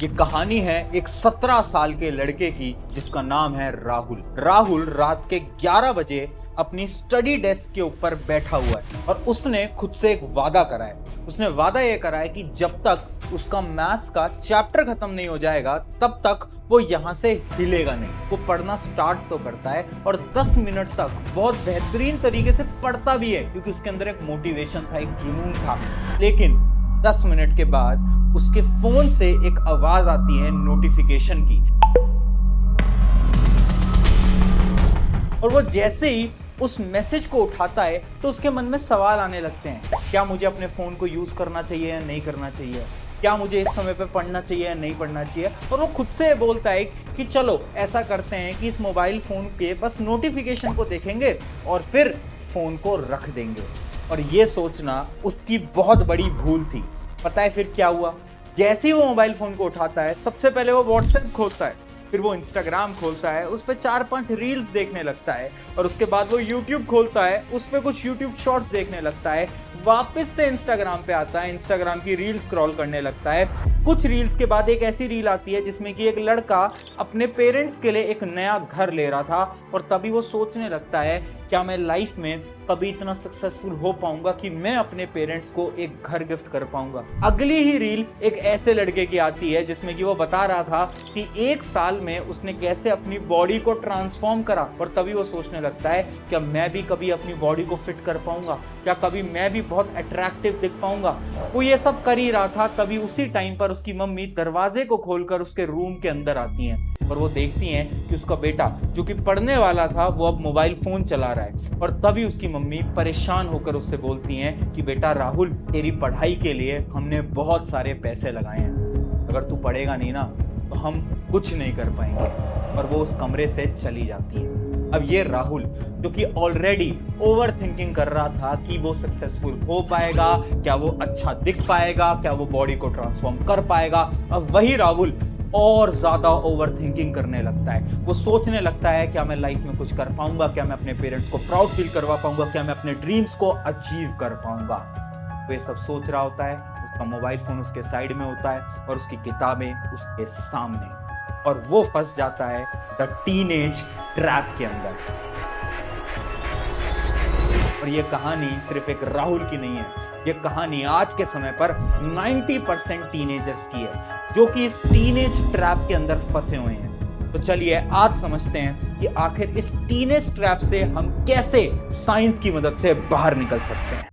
ये कहानी है एक 17 साल के लड़के की जिसका नाम है राहुल। राहुल रात के 11 बजे अपनी स्टडी डेस्क के ऊपर बैठा हुआ है और उसने खुद से एक वादा करा है। उसने वादा ये करा है कि जब तक उसका मैथ्स का चैप्टर खत्म नहीं हो जाएगा तब तक वो यहाँ से हिलेगा नहीं। वो पढ़ना स्टार्ट तो करता है और 10 मिनट तक बहुत बेहतरीन तरीके से पढ़ता भी है क्योंकि उसके अंदर एक मोटिवेशन था, एक जुनून था। लेकिन 10 मिनट के बाद उसके फोन से एक आवाज आती है नोटिफिकेशन की, और वो जैसे ही उस मैसेज को उठाता है तो उसके मन में सवाल आने लगते हैं। क्या मुझे अपने फोन को यूज करना चाहिए या नहीं करना चाहिए? क्या मुझे इस समय पे पढ़ना चाहिए या नहीं पढ़ना चाहिए? और वो खुद से बोलता है कि चलो ऐसा करते हैं कि इस मोबाइल फोन के बस नोटिफिकेशन को देखेंगे और फिर फोन को रख देंगे। और ये सोचना उसकी बहुत बड़ी भूल थी। पता है फिर क्या हुआ? जैसे ही वो मोबाइल फोन को उठाता है सबसे पहले वो व्हाट्सएप खोलता है, फिर वो इंस्टाग्राम खोलता है, उस पर 4-5 रील्स देखने लगता है, और उसके बाद वो यूट्यूब खोलता है, उस पर कुछ यूट्यूब शॉर्ट्स देखने लगता है, वापस से इंस्टाग्राम पे आता है, इंस्टाग्राम की रील स्क्रॉल करने लगता है। कुछ रील्स के बाद एक ऐसी रील आती है जिसमें कि एक लड़का अपने पेरेंट्स के लिए एक नया घर ले रहा था, और तभी वो सोचने लगता है क्या मैं लाइफ में कभी इतना सक्सेसफुल हो पाऊंगा कि मैं अपने पेरेंट्स को एक घर गिफ्ट कर पाऊंगा। अगली ही रील एक ऐसे लड़के की आती है जिसमें कि वो बता रहा था कि 1 साल में उसने कैसे अपनी बॉडी को ट्रांसफॉर्म करा, और तभी वो सोचने लगता है क्या मैं भी कभी अपनी बॉडी को फिट कर पाऊंगा, क्या कभी मैं भी बहुत अट्रैक्टिव दिख पाऊंगा। वो ये सब कर ही रहा था, तभी उसी टाइम पर उसकी मम्मी दरवाजे को खोलकर उसके रूम के अंदर आती हैं और वो देखती हैं कि उसका बेटा जो कि पढ़ने वाला था वो अब मोबाइल फोन चला रहा है। और तभी उसकी मम्मी परेशान होकर उससे बोलती हैं कि बेटा राहुल, तेरी पढ़ाई के लिए हमने बहुत सारे पैसे लगाए हैं, अगर तू पढ़ेगा नहीं ना तो हम कुछ नहीं कर पाएंगे। और वो उस कमरे से चली जाती है। अब ये राहुल जो कि ऑलरेडी ओवर थिंकिंग कर रहा था कि वो सक्सेसफुल हो पाएगा, क्या वो अच्छा दिख पाएगा, क्या वो बॉडी को ट्रांसफॉर्म कर पाएगा, अब वही राहुल और ज्यादा ओवर थिंकिंग करने लगता है। वो सोचने लगता है क्या मैं लाइफ में कुछ कर पाऊंगा, क्या मैं अपने पेरेंट्स को प्राउड फील करवा पाऊंगा, क्या मैं अपने ड्रीम्स को अचीव कर पाऊंगा। वो ये सब सोच रहा होता है, उसका मोबाइल फोन उसके साइड में होता है और उसकी किताबें उसके सामने, और वो फंस जाता है द टीनेज ट्रैप के अंदर। और ये कहानी सिर्फ एक राहुल की नहीं है, ये कहानी आज के समय पर 90% टीनेजर्स की है जो कि इस टीनेज ट्रैप के अंदर फंसे हुए हैं। तो चलिए आज समझते हैं कि आखिर इस टीनेज ट्रैप से हम कैसे साइंस की मदद से बाहर निकल सकते हैं।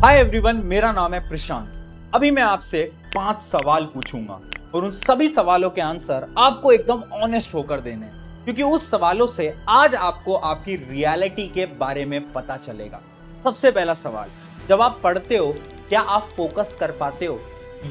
हाय एवरीवन, मेरा नाम है प्रशांत। अभी मैं आपसे 5 सवाल पूछूंगा और उन सभी सवालों के आंसर आपको एकदम ऑनेस्ट होकर देने हैं, क्योंकि उस सवालों से आज आपको आपकी रियलिटी के बारे में पता चलेगा। सबसे पहला सवाल, जब आप पढ़ते हो क्या आप फोकस कर पाते हो,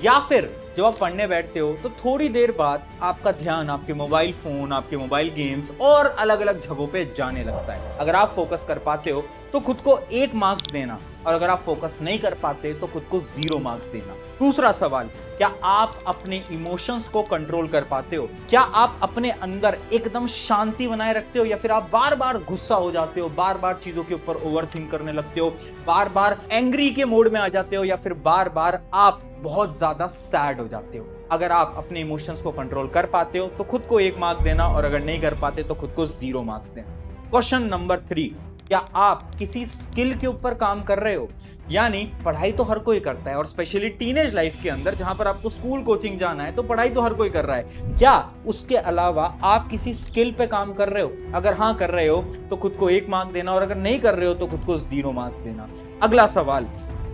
या फिर जब आप पढ़ने बैठते हो तो थोड़ी देर बाद आपका ध्यान आपके मोबाइल फोन, आपके मोबाइल गेम्स और अलग अलग जगहों पे जाने लगता है। अगर आप फोकस कर पाते हो तो खुद को 1 मार्क्स देना, और अगर आप फोकस नहीं कर पाते तो खुद को 0 मार्क्स देना। दूसरा सवाल, क्या आप अपने इमोशंस को कंट्रोल कर पाते हो? क्या आप अपने अंदर एकदम शांति बनाए रखते हो, या फिर आप बार बार गुस्सा हो जाते हो, बार बार चीजों के ऊपर ओवरथिंक करने लगते हो, बार बार एंग्री के मोड में आ जाते हो, या फिर बार बार आप बहुत ज्यादा सैड हो जाते हो? अगर आप अपने इमोशंस को कंट्रोल कर पाते हो तो खुद को 1 मार्क देना, और अगर नहीं कर पाते तो खुद को 0 मार्क्स देना। क्वेश्चन नंबर 3, क्या आप किसी स्किल के ऊपर काम कर रहे हो? यानी पढ़ाई तो हर कोई करता है, और स्पेशली टीनेज लाइफ के अंदर जहां पर आपको स्कूल कोचिंग जाना है तो पढ़ाई तो हर कोई कर रहा है। क्या उसके अलावा आप किसी स्किल पे काम कर रहे हो? अगर हाँ कर रहे हो तो खुद को 1 मार्क देना, और अगर नहीं कर रहे हो तो खुद को 0 मार्क्स देना। अगला सवाल,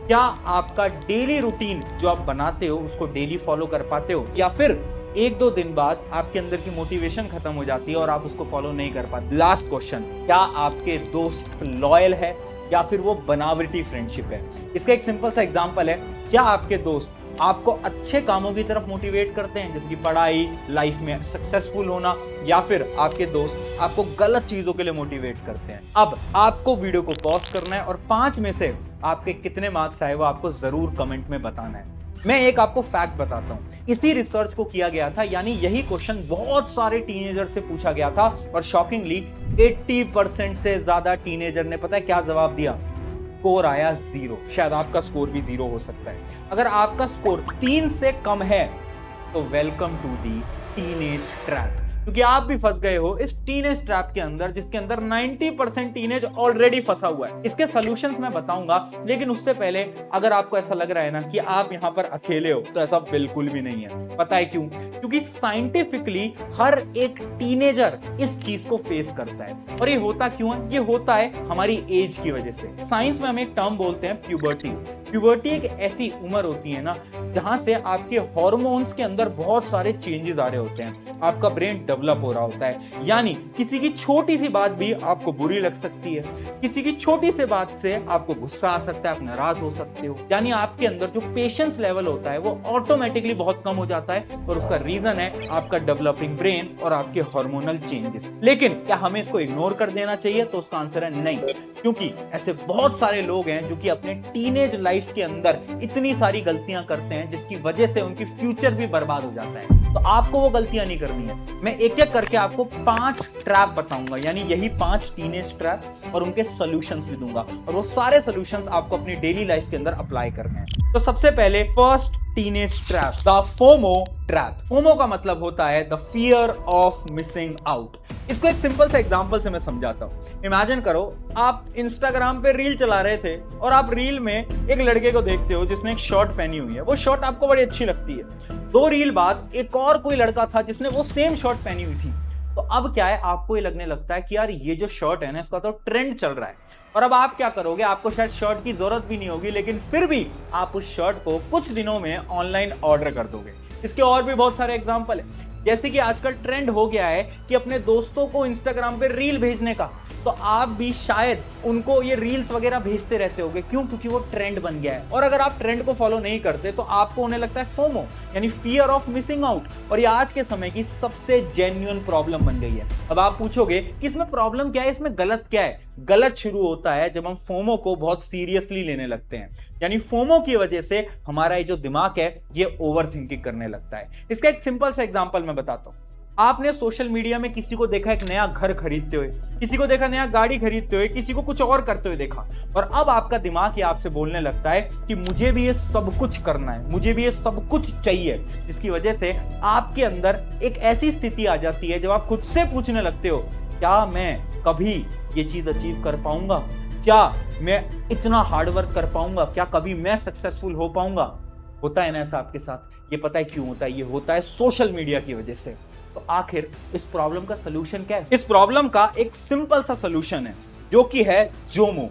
क्या आपका डेली रूटीन जो आप बनाते हो उसको डेली फॉलो कर पाते हो, या फिर 1-2 दिन बाद आपके अंदर की मोटिवेशन खत्म हो जाती है और आप उसको फॉलो नहीं कर पाते? लास्ट क्वेश्चन, क्या आपके दोस्त लॉयल है या फिर वो बनावटी फ्रेंडशिप है? इसका एक सिंपल सा एग्जांपल है, क्या आपके दोस्त आपको अच्छे कामों की तरफ मोटिवेट करते हैं जैसे कि पढ़ाई, लाइफ में सक्सेसफुल होना, या फिर आपके दोस्त आपको गलत चीजों के लिए मोटिवेट करते हैं? अब आपको वीडियो को पॉज करना है और 5 में से आपके कितने मार्क्स आए वो आपको जरूर कमेंट में बताना है। मैं एक आपको फैक्ट बताता हूं, इसी रिसर्च को किया गया था, यानी यही क्वेश्चन बहुत सारे टीनेजर से पूछा गया था, और शॉकिंगली 80% से ज्यादा टीनेजर ने पता है क्या जवाब दिया? स्कोर आया 0, शायद आपका स्कोर भी 0 हो सकता है। अगर आपका स्कोर 3 से कम है तो welcome to the teenage trap, क्योंकि आप भी फंस गए हो इस टीनेज ट्रैप के अंदर, जिसके अंदर 90% टीनेज ऑलरेडी फंसा हुआ है। इसके सॉल्यूशंस मैं बताऊंगा, लेकिन उससे पहले अगर आपको ऐसा लग रहा है ना कि आप यहां पर अकेले हो, तो ऐसा बिल्कुल भी नहीं है। पता है क्यों? क्योंकि साइंटिफिकली हर एक टीनेजर इस चीज को फेस करता है। और ये होता क्यों है? ये होता है हमारी एज की वजह से। साइंस में हम एक टर्म बोलते हैं प्यूबर्टी। प्यूबर्टी एक ऐसी उम्र होती है ना जहां से आपके हार्मोन्स के अंदर बहुत सारे चेंजेस आ रहे होते हैं, आपका ब्रेन डेवलप हो रहा होता है। यानी किसी की छोटी सी बात भी आपको बुरी लग सकती है, किसी की छोटी सी बात से आपको गुस्सा आ सकता है, आप नाराज हो सकते हो। यानी आपके अंदर जो पेशेंस लेवल होता है वो ऑटोमेटिकली बहुत कम हो जाता है, और उसका रीजन है आपका डेवलपिंग ब्रेन और आपके हार्मोनल चेंजेस। लेकिन क्या हमें इसको इग्नोर कर देना चाहिए? तो उसका आंसर है नहीं, क्योंकि ऐसे बहुत सारे लोग हैं जो कि अपने टीनेज लाइफ के अंदर इतनी सारी गलतियां करते हैं जिसकी वजह से उनकी फ्यूचर भी बर्बाद हो जाता है। तो आपको वो गलतियां नहीं करनी है। मैं एक एक करके आपको 5 ट्रैप बताऊंगा, यानी यही 5 टीनेज ट्रैप, और उनके सॉल्यूशंस भी दूंगा, और वो सारे सॉल्यूशंस आपको अपनी डेली लाइफ के अंदर अप्लाई करने हैं। तो सबसे पहले first teenage trap, the FOMO trap. FOMO का मतलब होता है the fear of missing out. इसको एक सिंपल से एग्जांपल से मैं समझाता हूं। इमेजिन करो आप इंस्टाग्राम पे रील चला रहे थे और आप रील में एक लड़के को देखते हो जिसने एक शर्ट पहनी हुई है, वो शर्ट आपको बड़ी अच्छी लगती है। 2 रील बाद एक और कोई लड़का था जिसने वो सेम शर्ट पहनी हुई थी। तो अब क्या है, आपको ये लगने लगता है कि यार ये जो शर्ट है ना, इसका तो ट्रेंड चल रहा है। और अब आप क्या करोगे, आपको शायद शर्ट की जरूरत भी नहीं होगी, लेकिन फिर भी आप उस शर्ट को कुछ दिनों में ऑनलाइन ऑर्डर कर दोगे। इसके और भी बहुत सारे एग्जांपल है, जैसे कि आजकल ट्रेंड हो गया है कि अपने दोस्तों को इंस्टाग्राम पे रील भेजने का, तो आप भी शायद उनको ये रील्स वगैरह भेजते रहते होगे। क्यों? क्योंकि वो ट्रेंड बन गया है। और अगर आप ट्रेंड को फॉलो नहीं करते तो आपको होने लगता है फोमो, यानी फियर ऑफ मिसिंग आउट। और ये आज के समय की सबसे जेन्युइन प्रॉब्लम बन गई है। अब आप पूछोगे कि इसमें प्रॉब्लम क्या है, इसमें गलत क्या है? गलत शुरू होता है जब हम फोमो को बहुत सीरियसली लेने लगते हैं, यानी फोमो की वजह से हमारा ये जो दिमाग है ये ओवर थिंकिंग करने लगता है। इसका एक सिंपल सा एग्जांपल मैं बताता हूं। आपने सोशल मीडिया में किसी को देखा एक नया घर खरीदते हुए, किसी को देखा नया गाड़ी खरीदते हुए, किसी को कुछ और करते हुए देखा, और अब आपका दिमाग ये आपसे बोलने लगता है कि मुझे भी ये सब कुछ करना है, मुझे भी ये सब कुछ चाहिए, जिसकी वजह से आपके अंदर एक ऐसी स्थिति आ जाती है जब आप खुद से पूछने लगते हो, क्या मैं कभी ये चीज अचीव कर पाऊंगा? क्या मैं इतना हार्डवर्क कर पाऊंगा? क्या कभी मैं सक्सेसफुल हो पाऊंगा? होता है ना ऐसा आपके साथ। ये पता है क्यों होता है? ये होता है सोशल मीडिया की वजह से। तो आखिर इस प्रॉब्लम का सलूशन क्या है? इस प्रॉब्लम का एक सिंपल सा सलूशन है, जो कि है जोमो।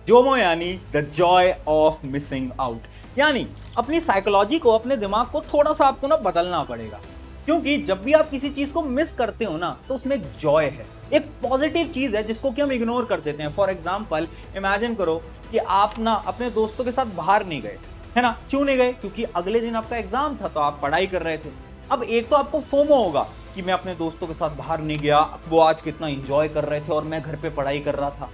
जोमो यानी the Joy of missing out. यानी अपनी साइकोलॉजी को, अपने दिमाग को थोड़ा सा आपको ना बदलना पड़ेगा, क्योंकि जब भी आप किसी चीज को मिस करते हो ना, तो उसमें एक जॉय है, एक पॉजिटिव चीज है जिसको कि हम इग्नोर कर देते हैं। फॉर एग्जाम्पल, इमेजिन करो कि आप ना अपने दोस्तों के साथ बाहर नहीं गए, है ना? क्यों नहीं गए? क्योंकि अगले दिन आपका एग्जाम था, तो आप पढ़ाई कर रहे थे। अब एक तो आपको फोमो होगा कि मैं अपने दोस्तों के साथ बाहर नहीं गया, वो आज कितना एंजॉय कर रहे थे और मैं घर पे पढ़ाई कर रहा था।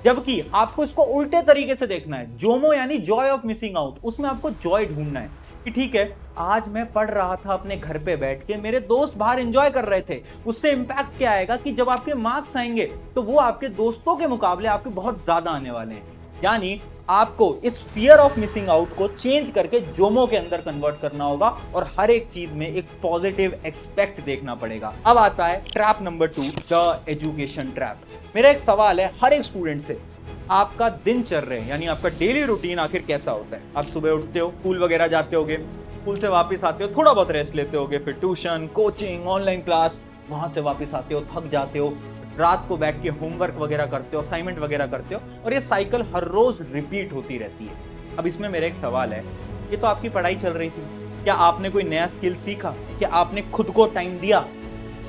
जबकि आपको इसको उल्टे तरीके से देखना है। जोमो यानी जॉय ऑफ मिसिंग आउट, उसमें आपको जॉय ढूंढना है कि ठीक है, आज मैं पढ़ रहा था अपने घर पे बैठ के, मेरे दोस्त बाहर एंजॉय कर रहे थे। उससे इंपैक्ट क्या आएगा कि जब आपके मार्क्स आएंगे तो वो आपके दोस्तों के मुकाबले आपके बहुत ज्यादा आने वाले हैं। यानी आपको इस फियर ऑफ मिसिंग आउट को चेंज करके जोमो के अंदर कन्वर्ट करना होगा, और हर एक चीज में एक पॉजिटिव एक्सपेक्ट देखना पड़ेगा। अब आता है trap number 2, the education trap. मेरा एक सवाल है हर एक स्टूडेंट से, आपका दिनचर्या यानी आपका डेली रूटीन आखिर कैसा होता है? आप सुबह उठते हो, स्कूल वगैरह जाते होगे, स्कूल से वापस आते हो, थोड़ा बहुत रेस्ट लेते होगे, फिर ट्यूशन, कोचिंग, ऑनलाइन क्लास, वहां से वापस आते हो, थक जाते हो, रात को बैठ के होमवर्क वगैरह करते हो, असाइनमेंट वगैरह करते हो, और ये साइकिल हर रोज रिपीट होती रहती है। अब इसमें मेरा एक सवाल है, ये तो आपकी पढ़ाई चल रही थी, क्या आपने कोई नया स्किल सीखा? क्या आपने खुद को टाइम दिया?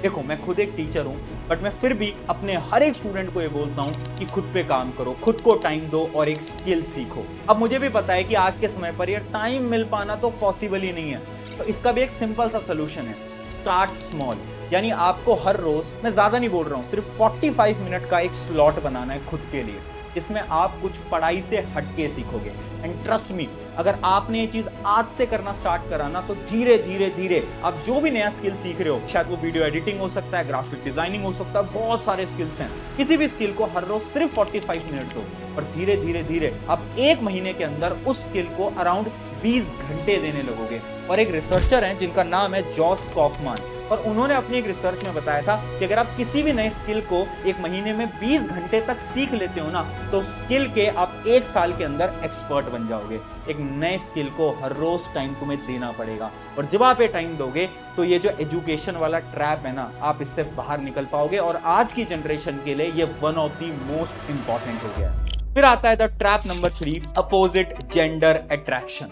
देखो, मैं खुद एक टीचर हूं, बट मैं फिर भी अपने हर एक स्टूडेंट को ये बोलता हूं कि खुद पे काम करो, खुद को टाइम दो और एक स्किल सीखो। अब मुझे भी पता है कि आज के समय पर ये टाइम मिल पाना तो पॉसिबल ही नहीं है, तो इसका भी एक सिंपल सा सोल्यूशन है, स्टार्ट स्मॉल। यानी आपको हर रोज, मैं ज्यादा नहीं बोल रहा हूं, सिर्फ 45 मिनट का एक स्लॉट बनाना है खुद के लिए। इसमें आप कुछ पढ़ाई से हटके सीखोगे, एंड ट्रस्ट मी, अगर आपने ये चीज आज से करना स्टार्ट करा ना, तो धीरे धीरे धीरे आप जो भी नया स्किल सीख रहे हो, शायद वो वीडियो एडिटिंग हो सकता है, ग्राफिक डिजाइनिंग हो सकता है, बहुत सारे स्किल्स हैं, किसी भी स्किल को हर रोज सिर्फ 45 मिनट दो, और धीरे धीरे धीरे आप 1 महीने के अंदर उस स्किल को अराउंड 20 घंटे देने लगोगे। और एक रिसर्चर हैं जिनका नाम है जॉस कॉफमान, और उन्होंने अपनी एक रिसर्च में बताया था कि अगर आप किसी भी नए स्किल को 1 महीने में 20 घंटे तक सीख लेते हो ना, तो स्किल के आप 1 साल के अंदर एक्सपर्ट बन जाओगे। एक नए स्किल को हर रोज टाइम तुम्हें देना पड़ेगा, और जब आप ये टाइम दोगे तो ये जो एजुकेशन वाला ट्रैप है ना, आप इससे बाहर निकल पाओगे। और आज की जनरेशन के लिए ये one of the most important हो गया है। फिर आता है the trap number 3, opposite gender attraction.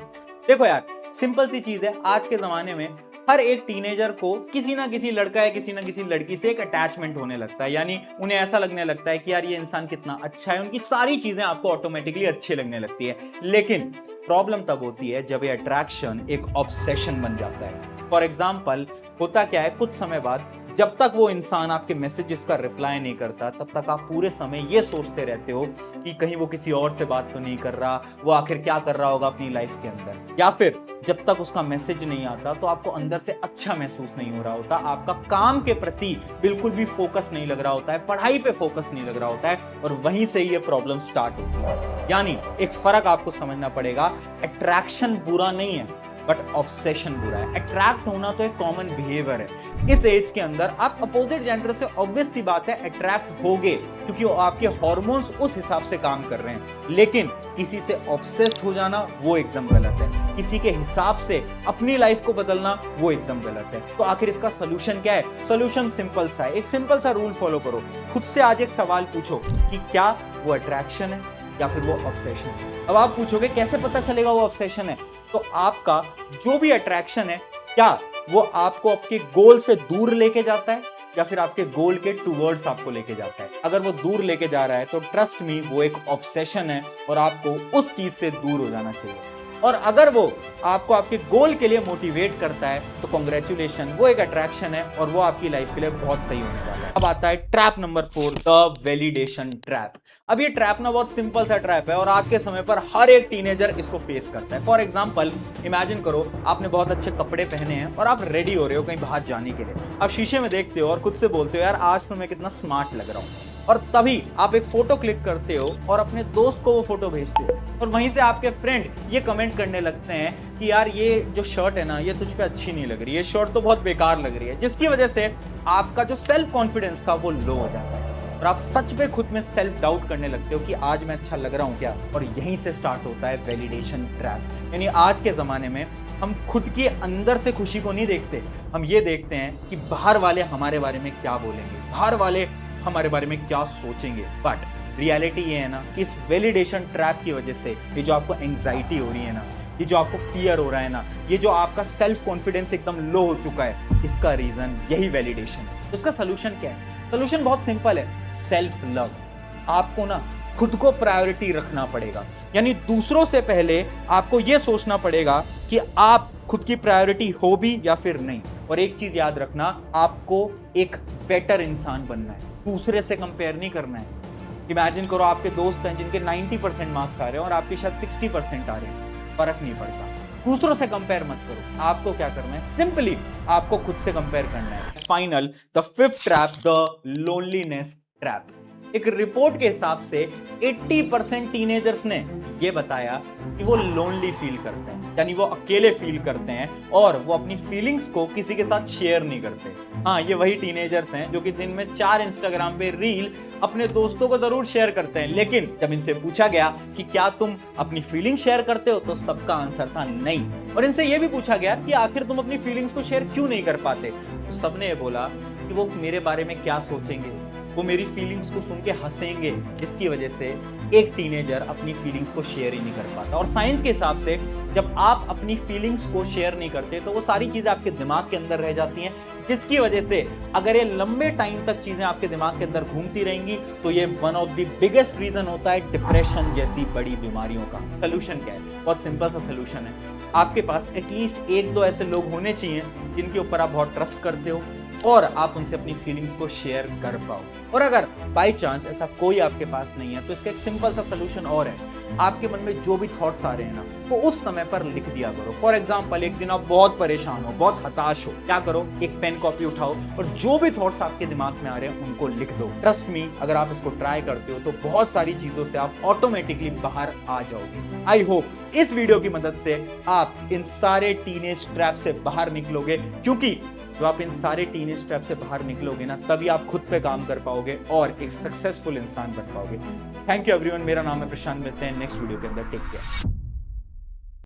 देखो यार, सिंपल सी चीज है, आज के जमाने में हर एक टीनेजर को किसी ना किसी लड़का या किसी ना किसी लड़की से एक अटैचमेंट होने लगता है। यानी उन्हें ऐसा लगने लगता है कि यार ये इंसान कितना अच्छा है, उनकी सारी चीजें आपको ऑटोमेटिकली अच्छी लगने लगती है। लेकिन प्रॉब्लम तब होती है जब ये अट्रैक्शन एक ऑब्सेशन बन जाता है। फॉर एग्जाम्पल, होता क्या है, कुछ समय बाद जब तक वो इंसान आपके मैसेजेस का रिप्लाई नहीं करता, तब तक आप पूरे समय ये सोचते रहते हो कि कहीं वो किसी और से बात तो नहीं कर रहा, वो आखिर क्या कर रहा होगा अपनी लाइफ के अंदर। या फिर जब तक उसका मैसेज नहीं आता तो आपको अंदर से अच्छा महसूस नहीं हो रहा होता, आपका काम के प्रति बिल्कुल भी फोकस नहीं लग रहा होता है, पढ़ाई पे फोकस नहीं लग रहा होता है, और वहीं से ये प्रॉब्लम स्टार्ट होती है। यानी एक फर्क आपको समझना पड़ेगा, अट्रैक्शन बुरा नहीं है, बट ऑब्सेशन बुरा है। अट्रैक्ट होना तो एक कॉमन बिहेवियर है। इस एज के अंदर आप अपोजिट जेंडर से ऑब्वियस सी बात है अट्रैक्ट होगे, क्योंकि आपके हार्मोन्स उस हिसाब से काम कर रहे हैं। लेकिन किसी से ऑब्सेस्ड हो जाना वो एकदम गलत है, किसी के हिसाब से अपनी लाइफ को बदलना वो एकदम गलत है। तो आखिर इसका सोल्यूशन क्या है? सोल्यूशन सिंपल सा है, एक सिंपल सा रूल फॉलो करो। खुद से आज एक सवाल पूछो कि क्या वो अट्रैक्शन है या फिर वो ऑब्सेशन है। अब आप पूछोगे कैसे पता चलेगा वो ऑब्सेशन है? तो आपका जो भी अट्रैक्शन है, क्या वो आपको आपके गोल से दूर लेके जाता है या फिर आपके गोल के टूवर्ड्स आपको लेके जाता है? अगर वो दूर लेके जा रहा है तो ट्रस्ट मी, वो एक ऑब्सेशन है और आपको उस चीज से दूर हो जाना चाहिए। और अगर वो आपको आपके गोल के लिए मोटिवेट करता है तो कांग्रेचुलेशन, वो एक अट्रैक्शन है और वो आपकी लाइफ के लिए बहुत सही होने वाला है। अब आता है trap number 4, the validation trap. अब ये ट्रैप ना बहुत सिंपल सा ट्रैप है और आज के समय पर हर एक टीनेजर इसको फेस करता है। फॉर एग्जाम्पल, इमेजिन करो आपने बहुत अच्छे कपड़े पहने हैं और आप रेडी हो रहे हो कहीं बाहर जाने के लिए। आप शीशे में देखते हो और खुद से बोलते हो यार आज तो मैं कितना स्मार्ट लग रहा हूँ, और तभी आप एक फोटो क्लिक करते हो और अपने दोस्त को वो फोटो भेजते हो, और वहीं से आपके फ्रेंड ये कमेंट करने लगते हैं कि यार ये जो शर्ट है ना, ये तुझ पे अच्छी नहीं लग रही, ये शर्ट तो बहुत बेकार लग रही है, जिसकी वजह से आपका जो सेल्फ कॉन्फिडेंस था वो लो हो जाता है और आप सच में खुद में सेल्फ डाउट करने लगते हो कि आज मैं अच्छा लग रहा हूँ क्या। और यहीं से स्टार्ट होता है वैलिडेशन ट्रैप। यानी आज के जमाने में हम खुद के अंदर से खुशी को नहीं देखते, हम ये देखते हैं कि बाहर वाले हमारे बारे में क्या बोलेंगे, बाहर वाले हमारे बारे में क्या सोचेंगे। बट रियलिटी ये है ना कि इस वैलिडेशन ट्रैप की वजह से ये जो आपको एंजाइटी हो रही है ना, ये जो आपको फियर हो रहा है ना, ये जो आपका सेल्फ कॉन्फिडेंस एकदम लो हो चुका है, इसका रीजन यही वैलिडेशन है। उसका सोल्यूशन क्या है? सोल्यूशन बहुत सिंपल है, सेल्फ लव। आपको ना खुद को प्रायोरिटी रखना पड़ेगा, यानी दूसरों से पहले आपको यह सोचना पड़ेगा कि आप खुद की प्रायोरिटी हो भी या फिर नहीं। और एक चीज याद रखना, आपको एक बेटर इंसान बनना है, दूसरे से कंपेयर नहीं करना है। इमेजिन करो आपके दोस्त हैं जिनके 90% मार्क्स आ रहे हैं और आपके शायद 60% आ रहे हैं, फर्क नहीं पड़ता, दूसरों से कंपेयर मत करो। आपको क्या करना है? सिंपली आपको खुद से कंपेयर करना है। Final, the 5th trap, the loneliness trap. एक रिपोर्ट के हिसाब से 80% टीनेजर्स ने ये बताया कि वो लोनली फील करते हैं, यानी वो अकेले फील करते हैं और वो अपनी फीलिंग्स को किसी के साथ शेयर नहीं करते। हाँ, ये वही टीनेजर्स हैं जो कि दिन में 4 इंस्टाग्राम पे रील अपने दोस्तों को जरूर शेयर करते हैं, लेकिन जब इनसे पूछा गया कि क्या तुम अपनी फीलिंग शेयर करते हो तो सबका आंसर था नहीं। और इनसे ये भी पूछा गया कि आखिर तुम अपनी फीलिंग्स को शेयर क्यों नहीं कर पाते, तो सबने ये बोला कि वो मेरे बारे में क्या सोचेंगे, वो मेरी फीलिंग्स को सुन के हंसेंगे, जिसकी वजह से एक टीनेजर अपनी फीलिंग्स को शेयर ही नहीं कर पाता। और साइंस के हिसाब से जब आप अपनी फीलिंग्स को शेयर नहीं करते तो वो सारी चीजें आपके दिमाग के अंदर रह जाती हैं, जिसकी वजह से अगर ये लंबे टाइम तक चीजें आपके दिमाग के अंदर घूमती रहेंगी तो ये one of the biggest reason होता है डिप्रेशन जैसी बड़ी बीमारियों का। सोल्यूशन क्या है? बहुत सिंपल सा सोल्यूशन है, आपके पास एटलीस्ट 1-2 ऐसे लोग होने चाहिए जिनके ऊपर आप बहुत ट्रस्ट करते हो और आप उनसे अपनी फीलिंग्स को शेयर कर पाओ। और अगर बाय चांस ऐसा कोई आपके पास नहीं है तो इसका एक सिंपल सा सोल्यूशन और है, आपके मन में जो भी थॉट्स आ रहे हैं ना, वो उस समय पर लिख दिया करो। फॉर एग्जाम्पल, एक दिन आप बहुत परेशान हो, बहुत हताश हो, क्या करो, एक पेन कॉपी उठाओ और जो भी थॉट्स आपके दिमाग में आ रहे हैं उनको लिख दो। ट्रस्ट मी, अगर आप इसको ट्राई करते हो तो बहुत सारी चीजों से आप ऑटोमेटिकली बाहर आ जाओगे। आई होप इस वीडियो की मदद से आप इन सारे टीनेज ट्रैप से बाहर निकलोगे, क्योंकि जब आप इन सारे टीनेज ट्रैप से बाहर निकलोगे ना, तभी आप खुद पे काम कर पाओगे और एक सक्सेसफुल इंसान बन पाओगे। थैंक यू एवरीवन, मेरा नाम है प्रशांत, मिलते हैं नेक्स्ट वीडियो के अंदर। Take care.